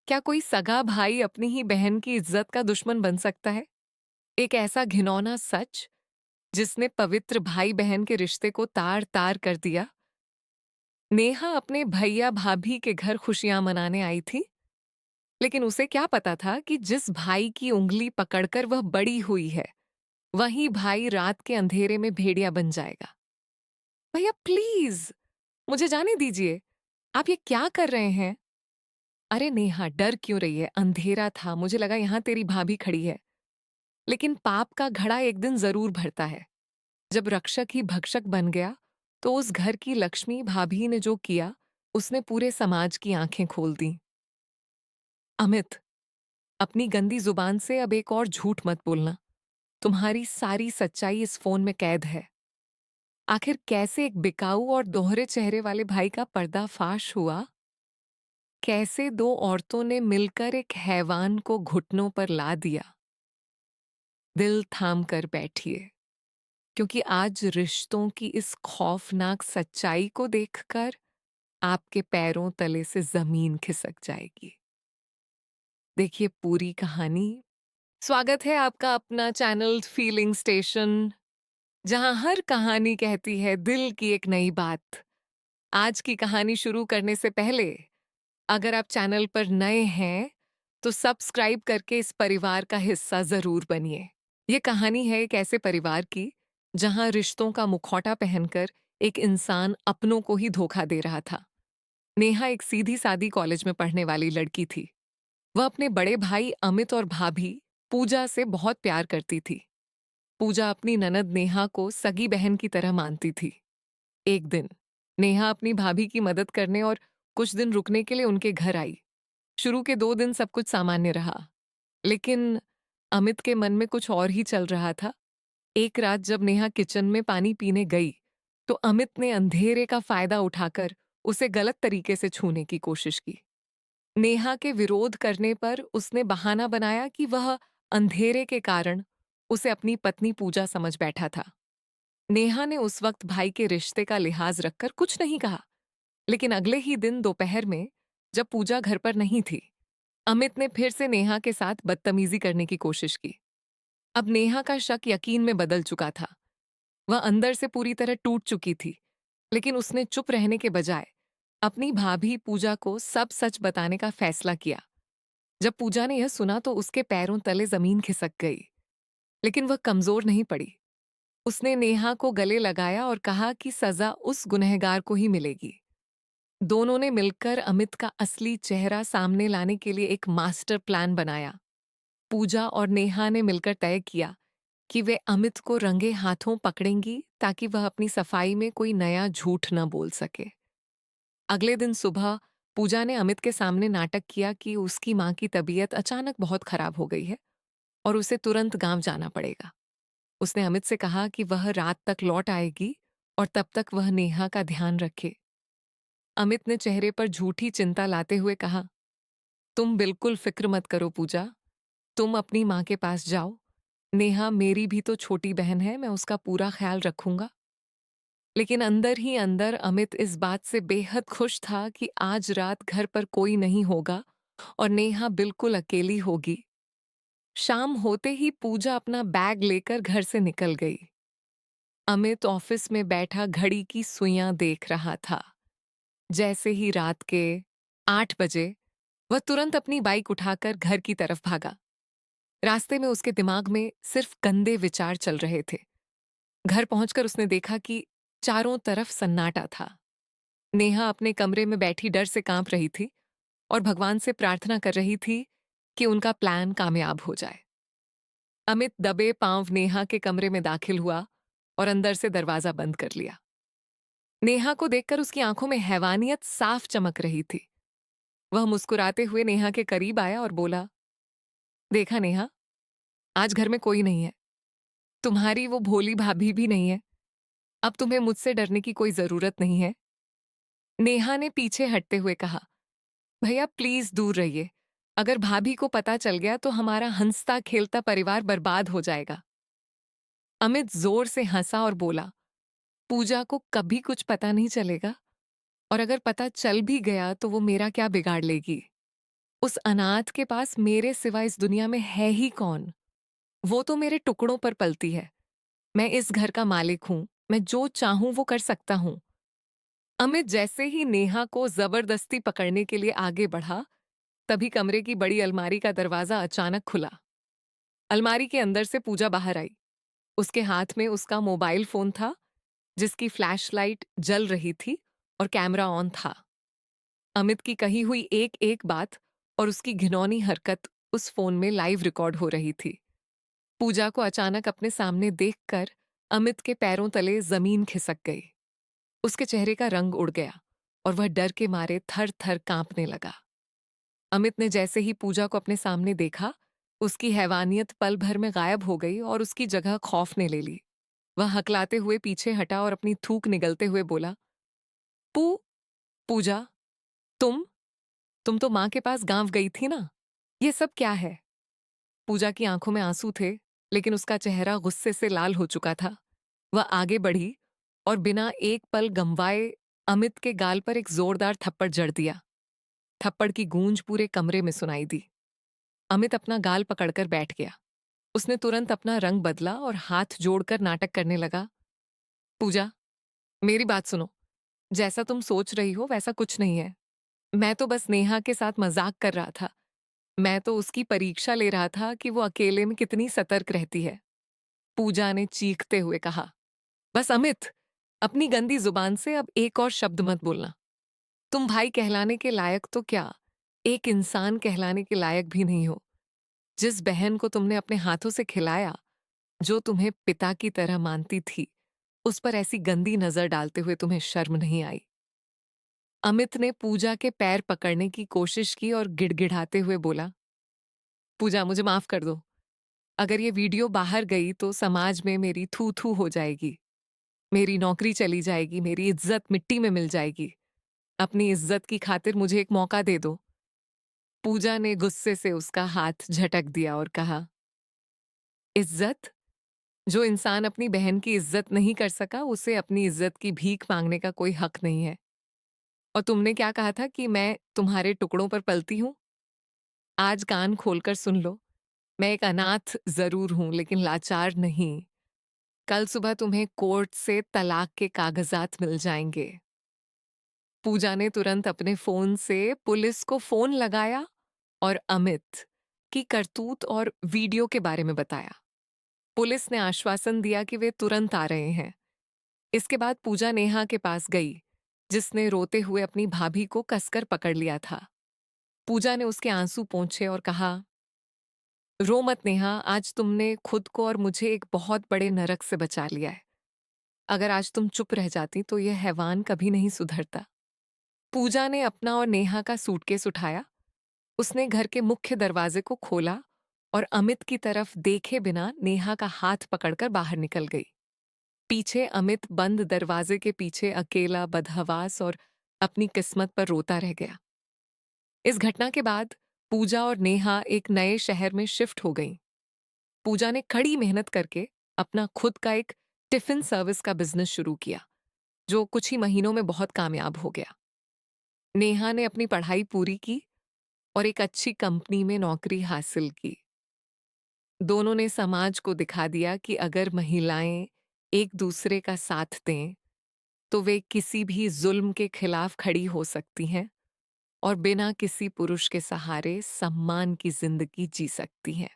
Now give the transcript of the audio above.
क्या कोई सगा भाई अपनी ही बहन की इज्जत का दुश्मन बन सकता है? एक ऐसा घिनौना सच जिसने पवित्र भाई बहन के रिश्ते को तार तार कर दिया। नेहा अपने भैया भाभी के घर खुशियां मनाने आई थी, लेकिन उसे क्या पता था कि जिस भाई की उंगली पकड़कर वह बड़ी हुई है, वही भाई रात के अंधेरे में भेड़िया बन जाएगा। भैया प्लीज, मुझे जाने दीजिए। आप ये क्या कर रहे हैं? अरे नेहा, डर क्यों रही है? अंधेरा था, मुझे लगा यहां तेरी भाभी खड़ी है। लेकिन पाप का घड़ा एक दिन जरूर भरता है। जब रक्षक ही भक्षक बन गया, तो उस घर की लक्ष्मी भाभी ने जो किया, उसने पूरे समाज की आंखें खोल दी। अमित, अपनी गंदी जुबान से अब एक और झूठ मत बोलना। तुम्हारी सारी सच्चाई इस फोन में कैद है। आखिर कैसे एक बिकाऊ और दोहरे चेहरे वाले भाई का पर्दाफाश हुआ? कैसे दो औरतों ने मिलकर एक हैवान को घुटनों पर ला दिया? दिल थाम कर बैठिए, क्योंकि आज रिश्तों की इस खौफनाक सच्चाई को देखकर आपके पैरों तले से जमीन खिसक जाएगी। देखिए पूरी कहानी। स्वागत है आपका अपना चैनल फीलिंग स्टेशन, जहां हर कहानी कहती है दिल की एक नई बात। आज की कहानी शुरू करने से पहले, अगर आप चैनल पर नए हैं तो सब्सक्राइब करके इस परिवार का हिस्सा जरूर बनिए। ये कहानी है एक ऐसे परिवार की जहां रिश्तों का मुखौटा पहनकर एक इंसान अपनों को ही धोखा दे रहा था। नेहा एक सीधी सादी कॉलेज में पढ़ने वाली लड़की थी। वह अपने बड़े भाई अमित और भाभी पूजा से बहुत प्यार करती थी। पूजा अपनी ननद नेहा को सगी बहन की तरह मानती थी। एक दिन नेहा अपनी भाभी की मदद करने और कुछ दिन रुकने के लिए उनके घर आई। शुरू के 2 दिन सब कुछ सामान्य रहा, लेकिन अमित के मन में कुछ और ही चल रहा था। एक रात जब नेहा किचन में पानी पीने गई, तो अमित ने अंधेरे का फायदा उठाकर उसे गलत तरीके से छूने की कोशिश की। नेहा के विरोध करने पर उसने बहाना बनाया कि वह अंधेरे के कारण उसे अपनी पत्नी पूजा समझ बैठा था। नेहा ने उस वक्त भाई के रिश्ते का लिहाज रखकर कुछ नहीं कहा, लेकिन अगले ही दिन दोपहर में जब पूजा घर पर नहीं थी, अमित ने फिर से नेहा के साथ बदतमीजी करने की कोशिश की। अब नेहा का शक यकीन में बदल चुका था। वह अंदर से पूरी तरह टूट चुकी थी, लेकिन उसने चुप रहने के बजाय अपनी भाभी पूजा को सब सच बताने का फैसला किया। जब पूजा ने यह सुना तो उसके पैरों तले जमीन खिसक गई, लेकिन वह कमजोर नहीं पड़ी। उसने नेहा को गले लगाया और कहा कि सजा उस गुनहगार को ही मिलेगी। दोनों ने मिलकर अमित का असली चेहरा सामने लाने के लिए एक मास्टर प्लान बनाया। पूजा और नेहा ने मिलकर तय किया कि वे अमित को रंगे हाथों पकड़ेंगी, ताकि वह अपनी सफाई में कोई नया झूठ न बोल सके। अगले दिन सुबह पूजा ने अमित के सामने नाटक किया कि उसकी माँ की तबीयत अचानक बहुत खराब हो गई है और उसे तुरंत गांव जाना पड़ेगा। उसने अमित से कहा कि वह रात तक लौट आएगी और तब तक वह नेहा का ध्यान रखे। अमित ने चेहरे पर झूठी चिंता लाते हुए कहा, तुम बिल्कुल फिक्र मत करो पूजा, तुम अपनी माँ के पास जाओ। नेहा मेरी भी तो छोटी बहन है, मैं उसका पूरा ख्याल रखूंगा। लेकिन अंदर ही अंदर अमित इस बात से बेहद खुश था कि आज रात घर पर कोई नहीं होगा और नेहा बिल्कुल अकेली होगी। शाम होते ही पूजा अपना बैग लेकर घर से निकल गई। अमित ऑफिस में बैठा घड़ी की सुइयां देख रहा था। जैसे ही रात के 8 बजे वह तुरंत अपनी बाइक उठाकर घर की तरफ भागा। रास्ते में उसके दिमाग में सिर्फ गंदे विचार चल रहे थे। घर पहुंचकर उसने देखा कि चारों तरफ सन्नाटा था। नेहा अपने कमरे में बैठी डर से कांप रही थी और भगवान से प्रार्थना कर रही थी कि उनका प्लान कामयाब हो जाए। अमित दबे पांव नेहा के कमरे में दाखिल हुआ और अंदर से दरवाजा बंद कर लिया। नेहा को देखकर उसकी आंखों में हैवानियत साफ चमक रही थी। वह मुस्कुराते हुए नेहा के करीब आया और बोला, देखा नेहा, आज घर में कोई नहीं है। तुम्हारी वो भोली भाभी भी नहीं है। अब तुम्हें मुझसे डरने की कोई जरूरत नहीं है। नेहा ने पीछे हटते हुए कहा, भैया प्लीज दूर रहिए। अगर भाभी को पता चल गया तो हमारा हंसता खेलता परिवार बर्बाद हो जाएगा। अमित जोर से हंसा और बोला, पूजा को कभी कुछ पता नहीं चलेगा, और अगर पता चल भी गया तो वो मेरा क्या बिगाड़ लेगी। उस अनाथ के पास मेरे सिवा इस दुनिया में है ही कौन? वो तो मेरे टुकड़ों पर पलती है। मैं इस घर का मालिक हूँ, मैं जो चाहूँ वो कर सकता हूँ। अमित जैसे ही नेहा को जबरदस्ती पकड़ने के लिए आगे बढ़ा, तभी कमरे की बड़ी अलमारी का दरवाजा अचानक खुला। अलमारी के अंदर से पूजा बाहर आई। उसके हाथ में उसका मोबाइल फोन था, जिसकी फ्लैशलाइट जल रही थी और कैमरा ऑन था। अमित की कही हुई एक एक बात और उसकी घिनौनी हरकत उस फोन में लाइव रिकॉर्ड हो रही थी। पूजा को अचानक अपने सामने देखकर अमित के पैरों तले जमीन खिसक गई। उसके चेहरे का रंग उड़ गया और वह डर के मारे थर थर कांपने लगा। अमित ने जैसे ही पूजा को अपने सामने देखा, उसकी हैवानियत पल भर में गायब हो गई और उसकी जगह खौफ ने ले ली। वह हकलाते हुए पीछे हटा और अपनी थूक निगलते हुए बोला, पू पूजा, तुम तुम तो माँ के पास गांव गई थी ना? ये सब क्या है? पूजा की आंखों में आंसू थे, लेकिन उसका चेहरा गुस्से से लाल हो चुका था। वह आगे बढ़ी और बिना एक पल गंवाए अमित के गाल पर एक जोरदार थप्पड़ जड़ दिया। थप्पड़ की गूंज पूरे कमरे में सुनाई दी। अमित अपना गाल पकड़कर बैठ गया। उसने तुरंत अपना रंग बदला और हाथ जोड़कर नाटक करने लगा। पूजा, मेरी बात सुनो। जैसा तुम सोच रही हो वैसा कुछ नहीं है। मैं तो बस नेहा के साथ मजाक कर रहा था। मैं तो उसकी परीक्षा ले रहा था कि वो अकेले में कितनी सतर्क रहती है। पूजा ने चीखते हुए कहा। बस अमित, अपनी गंदी जुबान से अब एक और शब्द मत बोलना। तुम भाई कहलाने के लायक तो क्या, एक इंसान कहलाने के लायक भी नहीं हो। जिस बहन को तुमने अपने हाथों से खिलाया, जो तुम्हें पिता की तरह मानती थी, उस पर ऐसी गंदी नजर डालते हुए तुम्हें शर्म नहीं आई? अमित ने पूजा के पैर पकड़ने की कोशिश की और गिड़गिड़ाते हुए बोला, पूजा, मुझे माफ कर दो। अगर ये वीडियो बाहर गई तो समाज में मेरी थू थू हो जाएगी। मेरी नौकरी चली जाएगी, मेरी इज्जत मिट्टी में मिल जाएगी। अपनी इज्जत की खातिर मुझे एक मौका दे दो। पूजा ने गुस्से से उसका हाथ झटक दिया और कहा, इज्जत? जो इंसान अपनी बहन की इज्जत नहीं कर सका, उसे अपनी इज्जत की भीख मांगने का कोई हक नहीं है। और तुमने क्या कहा था कि मैं तुम्हारे टुकड़ों पर पलती हूं? आज कान खोलकर सुन लो। मैं एक अनाथ जरूर हूं, लेकिन लाचार नहीं। कल सुबह तुम्हें कोर्ट से तलाक के कागजात मिल जाएंगे। पूजा ने तुरंत अपने फोन से पुलिस को फोन लगाया और अमित की करतूत और वीडियो के बारे में बताया। पुलिस ने आश्वासन दिया कि वे तुरंत आ रहे हैं। इसके बाद पूजा नेहा के पास गई, जिसने रोते हुए अपनी भाभी को कसकर पकड़ लिया था। पूजा ने उसके आंसू पोंछे और कहा, रो मत नेहा, आज तुमने खुद को और मुझे एक बहुत बड़े नरक से बचा लिया है। अगर आज तुम चुप रह जाती तो यह हैवान कभी नहीं सुधरता। पूजा ने अपना और नेहा का सूटकेस उठाया। उसने घर के मुख्य दरवाजे को खोला और अमित की तरफ देखे बिना नेहा का हाथ पकड़कर बाहर निकल गई। पीछे अमित बंद दरवाजे के पीछे अकेला, बदहवास और अपनी किस्मत पर रोता रह गया। इस घटना के बाद पूजा और नेहा एक नए शहर में शिफ्ट हो गईं। पूजा ने कड़ी मेहनत करके अपना खुद का एक टिफिन सर्विस का बिजनेस शुरू किया, जो कुछ ही महीनों में बहुत कामयाब हो गया। नेहा ने अपनी पढ़ाई पूरी की और एक अच्छी कंपनी में नौकरी हासिल की। दोनों ने समाज को दिखा दिया कि अगर महिलाएं एक दूसरे का साथ दें, तो वे किसी भी जुल्म के खिलाफ खड़ी हो सकती हैं और बिना किसी पुरुष के सहारे सम्मान की जिंदगी जी सकती हैं।